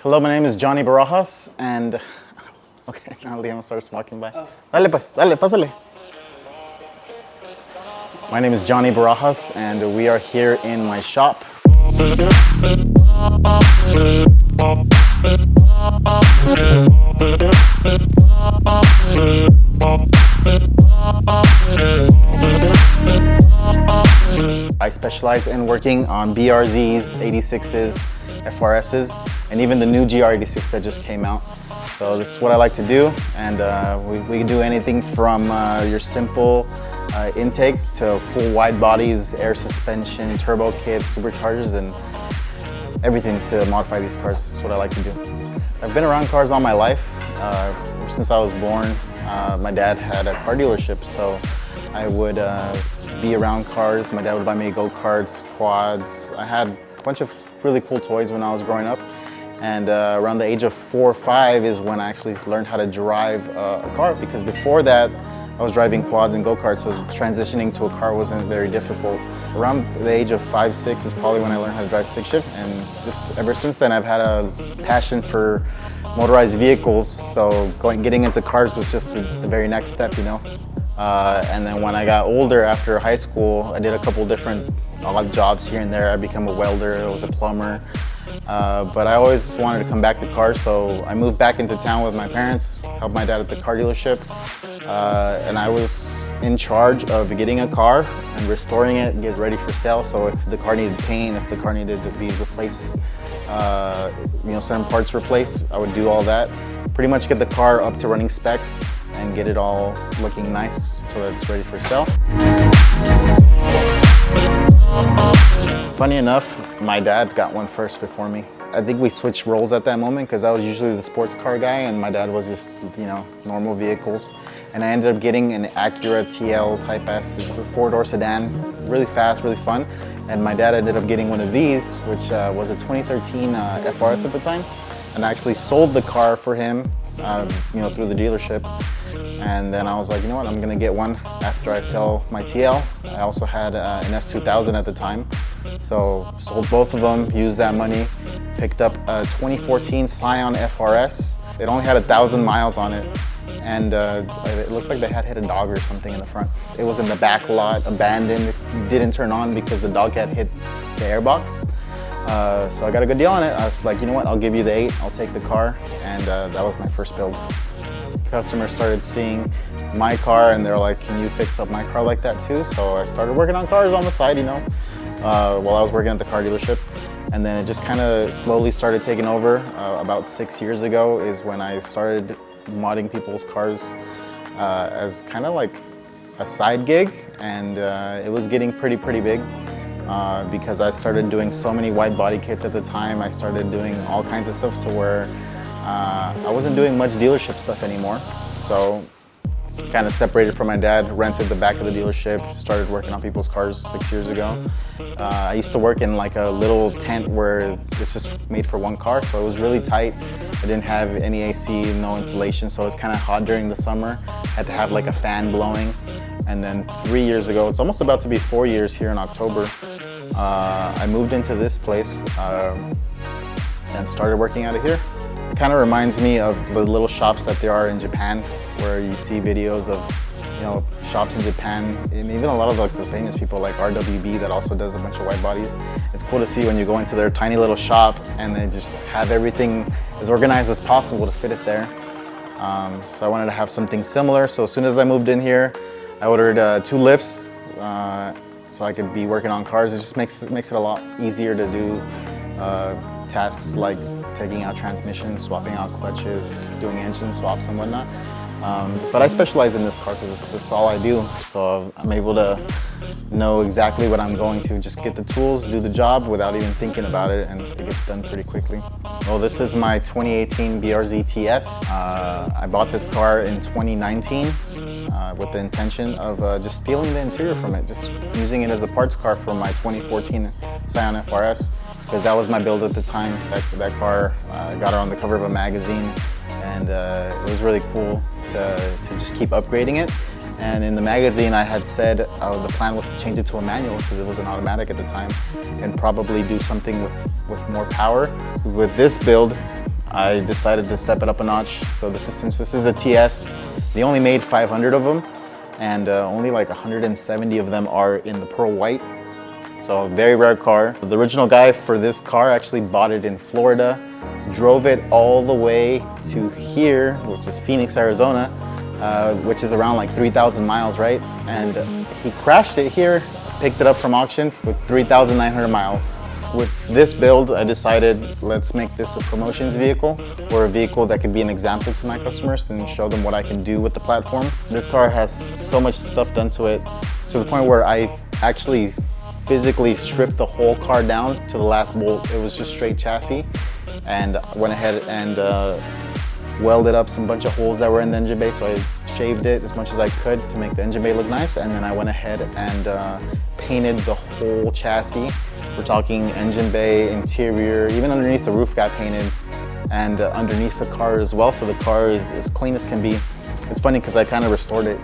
Hello, my name is Jonny Barajas, and okay, now Liam starts walking by. Dale pues, dale, pásale. My name is Jonny Barajas, and we are here in my shop. I specialize in working on BRZs, 86s, FRSs, and even the new GR86 that just came out. So this is what I like to do, and we can do anything from your simple intake to full wide bodies, air suspension, turbo kits, superchargers, and everything to modify these cars. This is what I like to do. I've been around cars all my life. Since I was born, my dad had a car dealership, so I would be around cars. My dad would buy me go-karts, quads. I had a bunch of really cool toys when I was growing up. And around the age of 4 or 5 is when I actually learned how to drive a car, because before that, I was driving quads and go-karts, so transitioning to a car wasn't very difficult. Around the age of 5, 6 is probably when I learned how to drive stick shift, and just ever since then I've had a passion for motorized vehicles, so getting into cars was just the very next step, you know. And then when I got older after high school, I did a couple different odd jobs here and there. I became a welder, I was a plumber. But I always wanted to come back to cars, so I moved back into town with my parents, helped my dad at the car dealership, and I was in charge of getting a car and restoring it, get ready for sale. So if the car needed paint, if the car needed to be replaced, certain parts replaced, I would do all that. Pretty much get the car up to running spec and get it all looking nice so that it's ready for sale. Funny enough, my dad got one first before me. I think we switched roles at that moment because I was usually the sports car guy and my dad was just, normal vehicles. And I ended up getting an Acura TL Type S. It's a 4-door sedan, really fast, really fun. And my dad ended up getting one of these, which was a 2013 FRS at the time. And I actually sold the car for him, through the dealership. And then I was like, you know what, I'm gonna get one after I sell my TL. I also had an S2000 at the time. So sold both of them, used that money, picked up a 2014 Scion FRS. It only had 1,000 miles on it. And it looks like they had hit a dog or something in the front. It was in the back lot, abandoned. It didn't turn on because the dog had hit the airbox. So I got a good deal on it. I was like, you know what, I'll give you the 8, I'll take the car. And that was my first build. Customers started seeing my car and they're like, can you fix up my car like that too? So I started working on cars on the side, while I was working at the car dealership. And then it just kind of slowly started taking over. About 6 years ago is when I started modding people's cars as kind of like a side gig. And it was getting pretty big because I started doing so many wide body kits at the time. I started doing all kinds of stuff to where I wasn't doing much dealership stuff anymore. So kind of separated from my dad, rented the back of the dealership, started working on people's cars 6 years ago. I used to work in like a little tent where it's just made for one car, so it was really tight. I didn't have any AC, no insulation, so it was kind of hot during the summer. Had to have like a fan blowing. And then 3 years ago, it's almost about to be 4 years here in October, I moved into this place and started working out of here. It kind of reminds me of the little shops that there are in Japan, where you see videos of, shops in Japan, and even a lot of like the famous people like RWB that also does a bunch of wide bodies. It's cool to see when you go into their tiny little shop and they just have everything as organized as possible to fit it there. So I wanted to have something similar. So as soon as I moved in here, I ordered 2 lifts so I could be working on cars. It just makes it a lot easier to do tasks like taking out transmissions, swapping out clutches, doing engine swaps and whatnot. But I specialize in this car because that's all I do. So I'm able to know exactly what I'm going to, just get the tools, do the job without even thinking about it, and it gets done pretty quickly. Well, this is my 2018 BRZ TS. I bought this car in 2019 with the intention of just stealing the interior from it, just using it as a parts car for my 2014 Scion FRS, because that was my build at the time. That car, got it on the cover of a magazine, and it was really cool to just keep upgrading it. And in the magazine I had said the plan was to change it to a manual because it was an automatic at the time, and probably do something with more power. With this build, I decided to step it up a notch. So since this is a TS, they only made 500 of them, and only like 170 of them are in the pearl white. So a very rare car. The original guy for this car actually bought it in Florida, drove it all the way to here, which is Phoenix, Arizona, which is around like 3,000 miles, right? And he crashed it here, picked it up from auction with 3,900 miles. With this build, I decided, let's make this a promotions vehicle, or a vehicle that could be an example to my customers and show them what I can do with the platform. This car has so much stuff done to it, to the point where I actually physically stripped the whole car down to the last bolt. It was just straight chassis, and went ahead and welded up some bunch of holes that were in the engine bay. So I shaved it as much as I could to make the engine bay look nice, and then I went ahead and painted the whole chassis. We're talking engine bay, interior, even underneath the roof got painted, and underneath the car as well. So the car is as clean as can be. It's funny because I kind of restored it.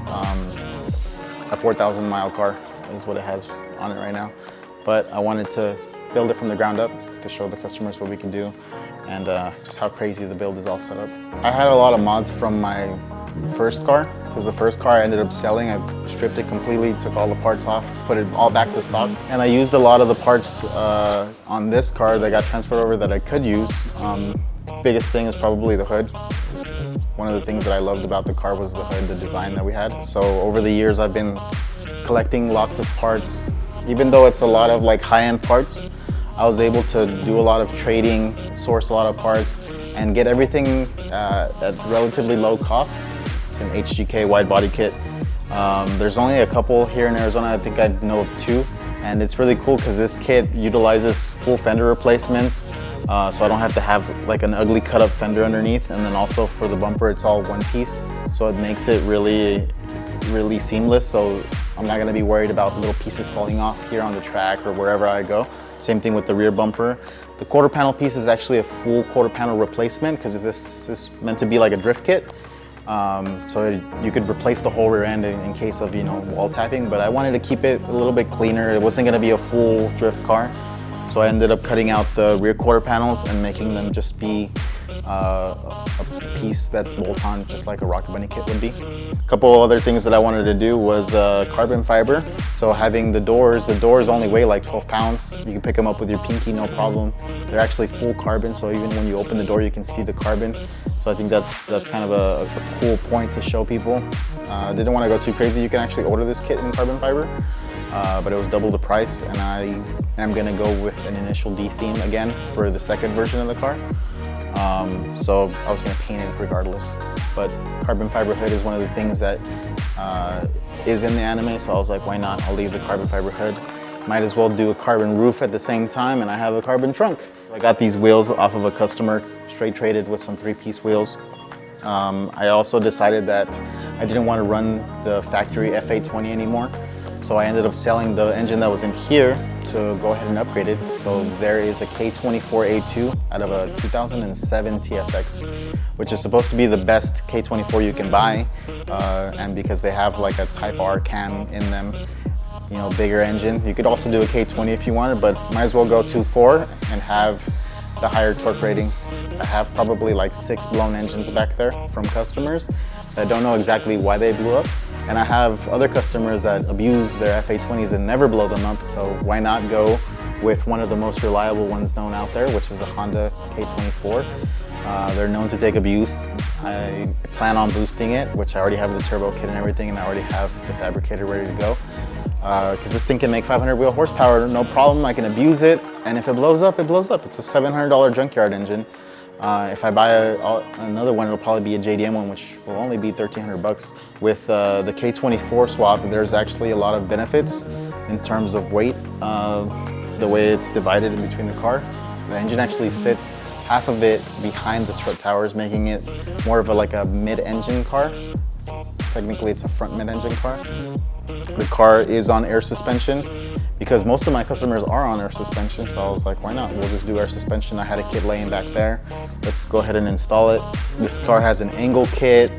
A 4,000 mile car is what it has on it right now. But I wanted to build it from the ground up to show the customers what we can do, and just how crazy the build is all set up. I had a lot of mods from my first car, because the first car I ended up selling. I stripped it completely, took all the parts off, put it all back to stock. And I used a lot of the parts on this car that got transferred over that I could use. Biggest thing is probably the hood. One of the things that I loved about the car was the hood, the design that we had. So over the years I've been collecting lots of parts. Even though it's a lot of like high-end parts, I was able to do a lot of trading, source a lot of parts, and get everything at relatively low cost. It's an HGK wide body kit. There's only a couple here in Arizona. I think I know of 2, and it's really cool because this kit utilizes full fender replacements, so I don't have to have like an ugly cut up fender underneath. And then also for the bumper, it's all one piece, so it makes it really seamless. So I'm not gonna be worried about little pieces falling off here on the track or wherever I go. Same thing with the rear bumper. The quarter panel piece is actually a full quarter panel replacement because this is meant to be like a drift kit. So you could replace the whole rear end in case of, wall tapping, but I wanted to keep it a little bit cleaner. It wasn't gonna be a full drift car. So I ended up cutting out the rear quarter panels and making them just be a piece that's bolt-on, just like a Rocket Bunny kit would be. A couple other things that I wanted to do was carbon fiber. So having the doors only weigh like 12 pounds. You can pick them up with your pinky, no problem. They're actually full carbon, so even when you open the door, you can see the carbon. So I think that's kind of a cool point to show people. Didn't want to go too crazy. You can actually order this kit in carbon fiber, but it was double the price, and I am gonna go with an initial D theme again for the second version of the car. So I was gonna paint it regardless, but carbon fiber hood is one of the things that is in the anime, so I was like, why not? I'll leave the carbon fiber hood. Might as well do a carbon roof at the same time, and I have a carbon trunk. I got these wheels off of a customer, straight traded with some 3-piece wheels. I also decided that I didn't want to run the factory F820 anymore, so I ended up selling the engine that was in here to go ahead and upgrade it. So there is a K24A2 out of a 2007 TSX, which is supposed to be the best K24 you can buy, and because they have like a Type R cam in them, bigger engine. You could also do a K20 if you wanted, but might as well go 2.4 and have the higher torque rating. I have probably like 6 blown engines back there from customers that don't know exactly why they blew up. And I have other customers that abuse their F820s and never blow them up, so why not go with one of the most reliable ones known out there, which is a Honda K24. They're known to take abuse. I plan on boosting it, which I already have the turbo kit and everything, and I already have the fabricator ready to go. Because this thing can make 500 wheel horsepower, no problem. I can abuse it, and if it blows up, it blows up. It's a $700 junkyard engine. If I buy another one, it'll probably be a JDM one, which will only be 1,300 bucks. With the K24 swap, there's actually a lot of benefits in terms of weight. The way it's divided in between the car, the engine actually sits half of it behind the strut towers, making it more of like a mid-engine car. Technically, it's a front mid-engine car. The car is on air suspension because most of my customers are on air suspension, so I was like, why not? We'll just do air suspension. I had a kit laying back there. Let's go ahead and install it. This car has an angle kit,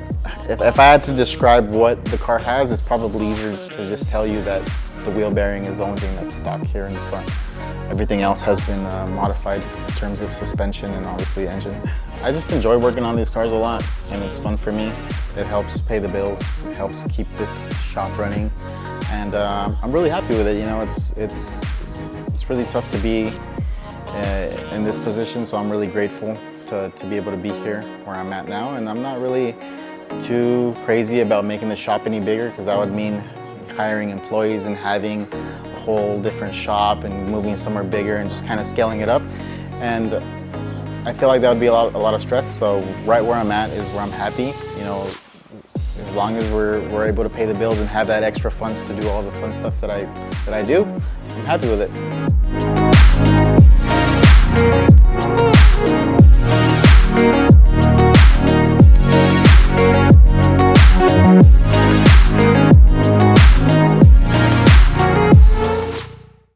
If I had to describe what the car has, it's probably easier to just tell you that the wheel bearing is the only thing that's stock here in the front. Everything else has been modified in terms of suspension and obviously engine. I just enjoy working on these cars a lot, and it's fun for me. It helps pay the bills, it helps keep this shop running, and I'm really happy with it. You know, it's really tough to be in this position, so I'm really grateful to be able to be here where I'm at now, and I'm not really too crazy about making the shop any bigger, because that would mean hiring employees and having a whole different shop and moving somewhere bigger and just kind of scaling it up. And I feel like that would be a lot of stress. So right where I'm at is where I'm happy. You know, as long as we're able to pay the bills and have that extra funds to do all the fun stuff that I do, I'm happy with it.